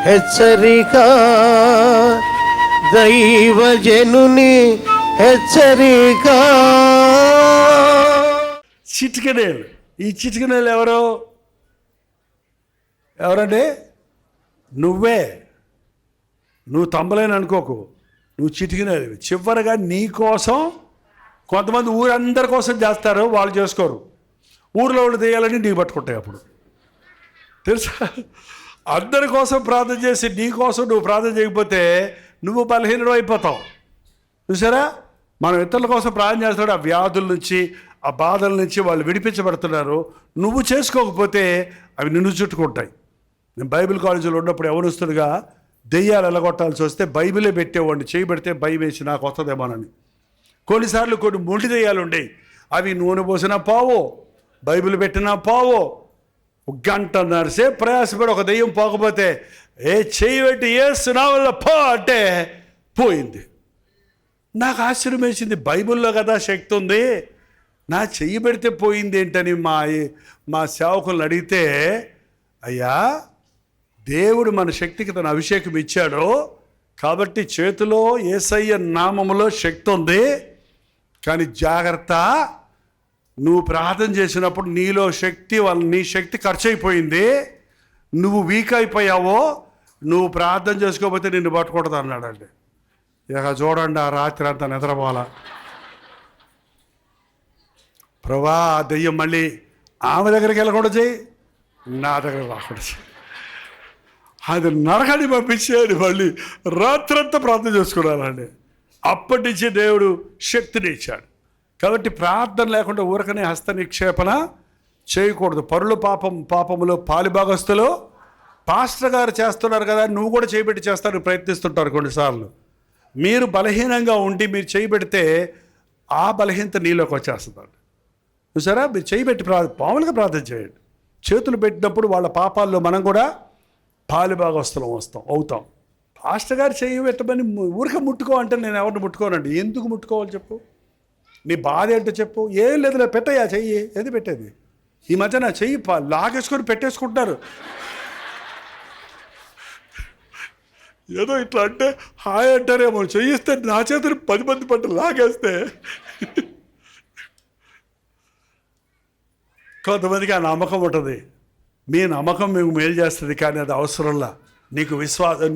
హెచ్చరిక, దైవజనుని హెచ్చరిక. చిటికెనేలు. ఈ చిటికెనేలు ఎవరంటే నువ్వు తమ్మలేని అనుకోకు, నువ్వు చిటికెనేలు. చివరిగా నీ కోసం కొంతమంది ఊరందరి కోసం చేస్తారు, వాళ్ళు చేసుకోరు. ఊరిలో వాళ్ళు చేయాలని నీకు పట్టుకుంటాయి. అప్పుడు తెలుసా, అందరి కోసం ప్రార్థన చేసి నీ కోసం నువ్వు ప్రార్థన చేయకపోతే నువ్వు బలహీనుడు అయిపోతావు. చూసారా, మనం ఇతరుల కోసం ప్రార్థన చేస్తాడు, ఆ వ్యాధుల నుంచి ఆ బాధల నుంచి వాళ్ళు విడిపించబడుతున్నారు. నువ్వు చేసుకోకపోతే అవి నిన్ను చుట్టుకుంటాయి. నేను బైబిల్ కాలేజీలో ఉన్నప్పుడు యవనస్తుడిగా దెయ్యాలు ఎలగొట్టాల్సి వస్తే బైబిలే పెట్టేవాడిని. చేయబెడితే భయం వేసి నాకు వస్తుందేమోనని. కొన్నిసార్లు కొన్ని మొండి దెయ్యాలు ఉండేవి, అవి నూనె పోసినా పోవో, బైబిల్ పెట్టినా పోవో. ఒక గంటన్నర సేపు ప్రయాసపడి ఒక దెయ్యం పోకపోతే చెయ్యి పెట్టి ఏస్తున్నా వల్ల పో అంటే పోయింది. నాకు ఆశ్చర్యం వేసింది, బైబిల్లో కదా శక్తి ఉంది, నా చెయ్యి పెడితే పోయింది ఏంటని మా సేవకులను అడిగితే, అయ్యా దేవుడు మన శక్తికి తన అభిషేకం ఇచ్చాడు కాబట్టి చేతిలో యేసయ్య నామములో శక్తి ఉంది. కానీ జాగ్రత్త, నువ్వు ప్రార్థన చేసినప్పుడు నీలో శక్తి నీ శక్తి ఖర్చు అయిపోయింది, నువ్వు వీక్ అయిపోయావో, నువ్వు ప్రార్థన చేసుకోకపోతే నిన్ను పట్టుకుంటుంది అన్నాడండి. ఇక చూడండి, ఆ రాత్రి అంతా నిద్రపోవాలా. ప్రభా, ఆ దెయ్యం మళ్ళీ ఆమె దగ్గరికి వెళ్ళకూడదు చేయి, నా దగ్గర రాకూడదు చేయి. అది నరకని పంపించేది. మళ్ళీ రాత్రంతా ప్రార్థన చేసుకున్నానండి. అప్పటి నుంచి దేవుడు శక్తిని ఇచ్చాడు. కాబట్టి ప్రార్థన లేకుండా ఊరకనే హస్త నిక్షేపణ చేయకూడదు. పరుల పాపములో పాలిభాగస్తులు పాస్టర్ గారు చేస్తున్నారు కదా, నువ్వు కూడా చేయబెట్టి చేస్తానికి ప్రయత్నిస్తుంటారు కొన్నిసార్లు. మీరు బలహీనంగా ఉండి మీరు చేయబెడితే ఆ బలహీనత నీలోకి వచ్చేస్తుందండి. చూసారా, మీరు చేయబెట్టి మామూలుగా ప్రార్థన చేయండి. చేతులు పెట్టినప్పుడు వాళ్ళ పాపాల్లో మనం కూడా పాలిభాగస్తులం అవుతాం. పాస్టర్ గారు చేయి పెట్టమని ఊరికే ముట్టుకో అంటే నేను ఎవరిని ముట్టుకోనండి. ఎందుకు ముట్టుకోవాలి చెప్పు, నీ బాధ ఏంటో చెప్పు. ఏం లేదు, పెట్టయ్యా చెయ్యి, ఏది పెట్టేది. ఈ మధ్య నా చెయ్యి లాగేసుకొని పెట్టేసుకుంటున్నారు. ఏదో ఇట్లా అంటే హాయ్ అంటారేమో, చెయ్యిస్తే నా చేతులు 10 మంది పట్టు లాగేస్తే. కొంతమందికి ఆ నమ్మకం ఉంటుంది, మీ నమ్మకం మీకు మేలు చేస్తుంది, కానీ అది అవసరంలా. నీకు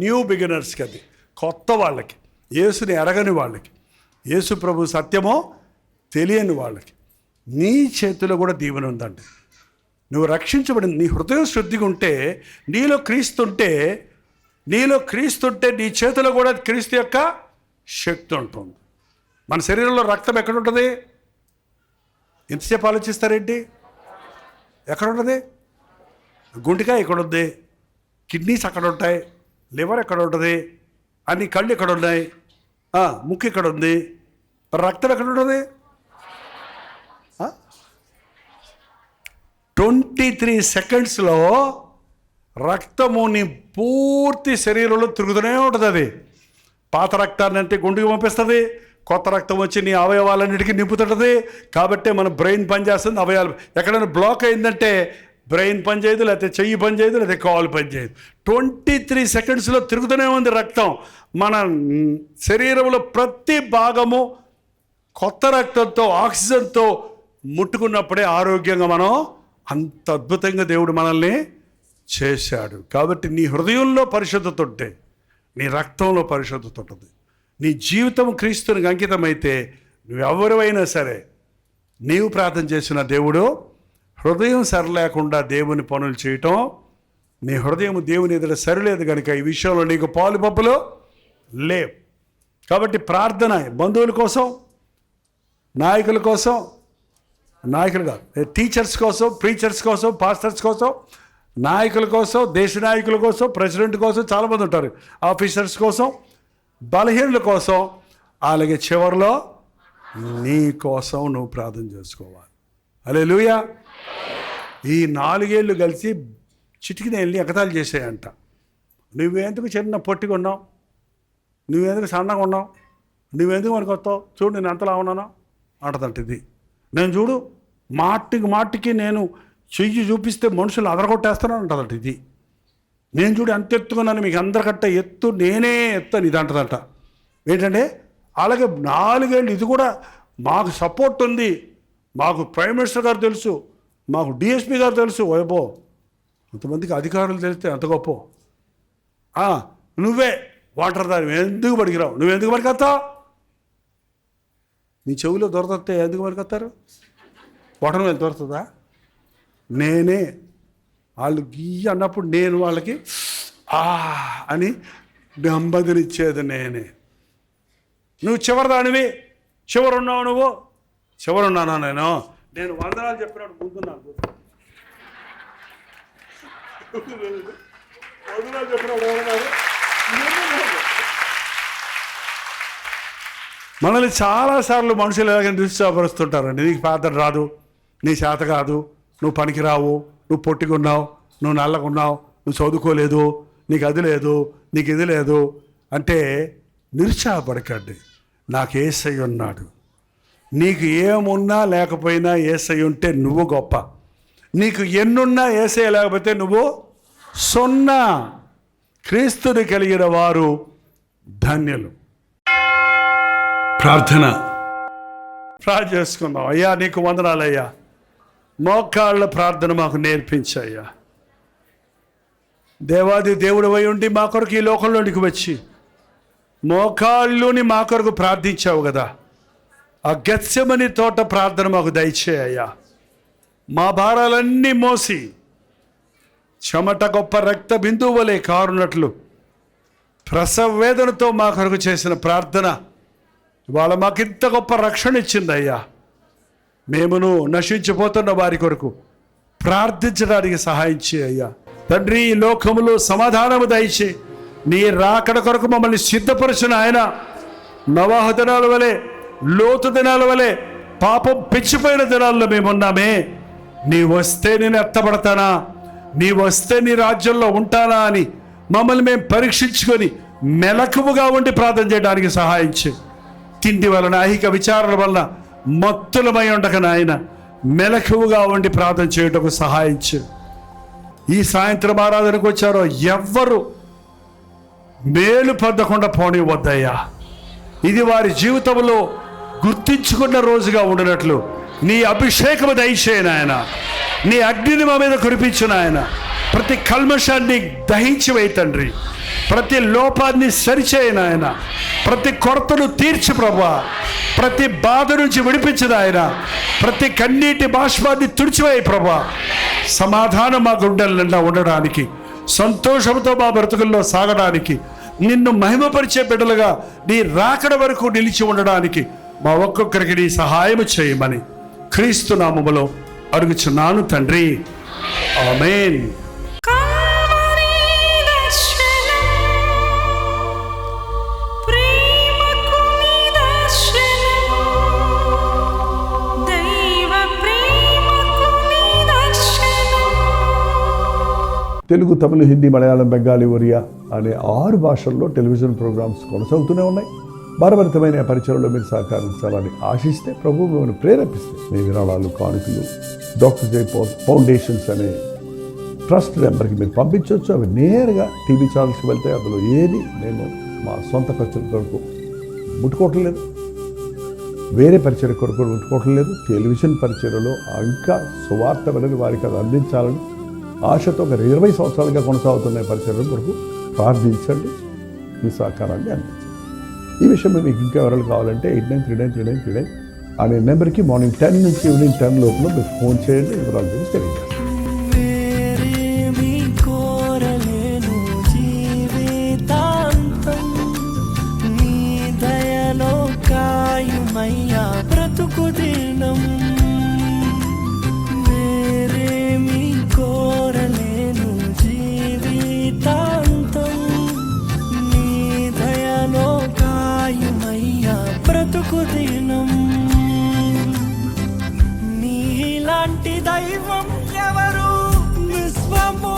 న్యూ బిగినర్స్కి, అది కొత్త వాళ్ళకి, యేసుని ఎరగని వాళ్ళకి, యేసు ప్రభు సత్యమో తెలియని వాళ్ళకి నీ చేతిలో కూడా దీవెన ఉందండి. నువ్వు రక్షించబడింది, నీ హృదయం శుద్ధిగా ఉంటే, నీలో క్రీస్తుంటే నీ చేతిలో కూడా క్రీస్తు యొక్క శక్తి ఉంటుంది. మన శరీరంలో రక్తం ఎక్కడ ఉంటుంది? ఎంతసేపు ఆలోచిస్తారేంటి? ఎక్కడ ఉంటుంది? గుండెకాయ ఎక్కడ ఉంది, కిడ్నీస్ అక్కడ ఉంటాయి, లివర్ ఎక్కడ ఉంటుంది, అన్ని కళ్ళు ఎక్కడ ఉన్నాయి, ముక్కు ఎక్కడ ఉంది, రక్తం ఎక్కడ ఉంటుంది? 23 సెకండ్స్లో రక్తము నీ పూర్తి శరీరంలో తిరుగుతూనే ఉంటుంది. అది పాత రక్తాన్ని అంటే గుండెకి పంపిస్తుంది, కొత్త రక్తం వచ్చి నీ అవయవాలన్నిటికీ నింపుతుంటుంది. కాబట్టి మన బ్రెయిన్ పనిచేస్తుంది, అవయవాలు ఎక్కడైనా బ్లాక్ అయిందంటే బ్రెయిన్ పనిచేయదు, లేకపోతే చెయ్యి పనిచేయదు, లేకపోతే కాలు పనిచేయదు. 23 సెకండ్స్లో తిరుగుతూనే ఉంది రక్తం. మన శరీరంలో ప్రతి భాగము కొత్త రక్తంతో, ఆక్సిజన్తో ముట్టుకున్నప్పుడే ఆరోగ్యంగా మనం, అంత అద్భుతంగా దేవుడు మనల్ని చేశాడు. కాబట్టి నీ హృదయంలో పరిశుద్ధత ఉంటే నీ రక్తంలో పరిశుద్ధత ఉంటుంది. నీ జీవితం క్రీస్తునికి అంకితమైతే నువ్వెవరివైనా సరే, నీవు ప్రార్థన చేసిన దేవుడు హృదయం సరిలేకుండా దేవుని పనులు చేయటం, నీ హృదయం దేవుని ఎదుట సరిలేదు కనుక ఈ విషయంలో నీకు పాలు పప్పులు లేవు. కాబట్టి ప్రార్థన బంధువుల కోసం, నాయకుల కోసం, నాయకులుగా టీచర్స్ కోసం, ప్రీచర్స్ కోసం, పాస్టర్స్ కోసం, నాయకుల కోసం, దేశ నాయకుల కోసం, ప్రెసిడెంట్ కోసం, చాలామంది ఉంటారు, ఆఫీసర్స్ కోసం, బలహీనుల కోసం, అలాగే చివరిలో నీ కోసం నువ్వు ప్రార్థన చేసుకోవాలి. హల్లెలూయా. ఈ 4 ఏళ్ళు కలిసి చిటికిన వెళ్ళి ఎగతాళి చేసాయంట. నువ్వెందుకు చిన్న పొట్టిగా ఉన్నావు, నువ్వెందుకు సన్నగా ఉన్నావు, నువ్వెందుకు మనకు వస్తావు, చూడు నేను ఎంతలా ఉన్నానో అంటదంట. ఇది నేను చూడు మాటికి నేను చెయ్యి చూపిస్తే మనుషులు అదరగొట్టేస్తాను అంటదంట. ఇది నేను చూడు ఎంత ఎత్తుకున్నాను, మీకు అందరికంటే ఎత్తు నేనే ఎత్తు అని ఇది అంటదంట. ఏంటంటే అలాగే 4 ఏళ్ళు ఇది కూడా మాకు సపోర్ట్ ఉంది, మాకు ప్రైమ్ మినిస్టర్ గారు తెలుసు, మాకు డిఎస్పీ గారు తెలుసు. ఓయబో, అంతమందికి అధికారులు తెలిస్తే అంత గొప్ప. నువ్వే వాటర్ దాని ఎందుకు పడికిరావు, నువ్వెందుకు పడికొస్తావు? నీ చెవిలో దొరకతే ఎందుకు పడికొస్తారు? వాటర్ మీద దొరుకుతుందా? నేనే వాళ్ళు గీయ అన్నప్పుడు నేను వాళ్ళకి అని నెమ్మదినిచ్చేది నేనే. నువ్వు చివరిదానివి, చివరున్నావు నువ్వు. చివరున్నానా నేను వందనాలు చెప్పినప్పుడు ముందున్నాను. వందనాలు చెప్పినప్పుడు మనల్ని చాలాసార్లు మనుషులు ఎలాగైనా నిరుత్సాహపరుస్తుంటారండి. నీకు ప్రార్థన రాదు, నీ చేత కాదు, నువ్వు పనికిరావు, నువ్వు పొట్టిగున్నావు, నువ్వు నల్లగున్నావు, నువ్వు చదువుకోలేదు, నీకు అది లేదు, నీకు ఇది లేదు అంటే నిరుత్సాహపడకండి. నాకు యేసయ్య ఉన్నాడు. నీకు ఏమున్నా లేకపోయినా యేసయ్య ఉంటే నువ్వు గొప్ప. నీకు ఎన్నున్నా యేసయ్య లేకపోతే నువ్వు సున్నా. క్రీస్తుని కలిగిన వారు ధన్యులు. ప్రార్థన చేసుకుందాం. అయ్యా నీకు వందనాలయ్యా, మోకాళ్ళ ప్రార్థన మాకు నేర్పించయ్యా. దేవాది దేవుడు అయి ఉండి మా కొరకు ఈ లోకంలోనికి వచ్చి మోకాళ్ళుని మా కొరకు ప్రార్థించావు కదా. ఆ గెత్సెమని తోట ప్రార్థన మాకు దయచేయ్యా. మా భారాలన్నీ మోసి చెమట గొప్ప రక్త బిందువు వలె కారునట్లు ప్రసవ వేదనతో మా కొరకు చేసిన ప్రార్థన ఇవాళ మాకింత గొప్ప రక్షణ ఇచ్చిందయ్యా. మేమును నశించిపోతున్న వారి కొరకు ప్రార్థించడానికి సహాయం చేయ్యా. తండ్రి, ఈ లోకములో సమాధానము దయచే. నీ రాకడ కొరకు మమ్మల్ని సిద్ధపరచిన ఆయన నవాహు దినాల వలె, లోతు దినాల వలె పాపం పెంచిపోయిన దినాల్లో మేమున్నామే. నీ వస్తే నేను ఎత్తబడతానా, నీ వస్తే నీ రాజ్యంలో ఉంటానా అని మమ్మల్ని మేము పరీక్షించుకొని మెలకువగా ఉండి ప్రార్థన చేయడానికి సహాయం చేయి. తిండి వలన, ఐహిక విచారణ వలన మత్తులమై ఉండక నాయన మెలకువగా ఉండి ప్రార్థన చేయటకు సహాయం చేయి. ఈ సాయంత్రం ఆరాధనకు వచ్చారో ఎవ్వరు మేలు పొందకుండా పోనివద్దయ్యా. ఇది వారి జీవితంలో గుర్తించుకున్న రోజుగా ఉండినట్లు నీ అభిషేకము దయచేయను ఆయన. నీ అగ్నిని మా మీద కురిపించిన ఆయన. ప్రతి కల్మషాన్ని దహించి వేయి తండ్రి. ప్రతి లోపాన్ని సరిచేయను ఆయన. ప్రతి కొరతను తీర్చి ప్రభువా. ప్రతి బాధ నుంచి విడిపించిన ఆయన. ప్రతి కన్నీటి బాష్పాన్ని తుడిచివేయి ప్రభువా. సమాధానం మా గుండెల నిండా ఉండడానికి, సంతోషంతో మా బ్రతుకుల్లో సాగడానికి, నిన్ను మహిమపరిచే బిడ్డలుగా నీ రాకడ వరకు నిలిచి ఉండడానికి మా ఒక్కొక్కరికి నీ సహాయం చేయమని క్రీస్తు నామములో అడుగుచున్నాను తండ్రి. ఆమేన్. తెలుగు, తమిళ, హిందీ, మలయాళం, బెంగాలీ, ఒరియా అనే 6 భాషల్లో టెలివిజన్ ప్రోగ్రామ్స్ కొనసాగుతూనే ఉన్నాయి. భారభరితమైన పరిచయంలో మీరు సహకరించాలని ఆశిస్తే, ప్రభువు మిమ్మల్ని ప్రేరేపిస్తే మీ విరాళాలు, కానుకలు డాక్టర్ జై ఫౌండేషన్స్ అనే ట్రస్ట్ నెంబర్కి మీరు పంపించవచ్చు. అవి నేరుగా టీవీ ఛానల్స్కి వెళ్తే అందులో ఏది మేము మా సొంత ఖర్చుల కొరకు ముట్టుకోవటం లేదు, వేరే పరిచయ కొరకు ముట్టుకోవటం లేదు. టెలివిజన్ పరిచయలో ఇంకా సువార్త వెళ్ళని వారికి అది అందించాలని ఆశతో ఒక 20 సంవత్సరాలుగా కొనసాగుతున్న పరిచయం కొరకు ప్రార్థించండి, మీ సహకారాన్ని అందించండి. ఈ విషయంలో మీకు ఇంకా ఎవరు కావాలంటే 89393939 అనే నెంబర్కి మార్నింగ్ 10 నుంచి ఈవినింగ్ 10 లోపల మీరు ఫోన్ చేయండి. వివరాలు గురించి తెలియజేస్తాను. నీలాంటి దైవం ఎవరు విశ్వము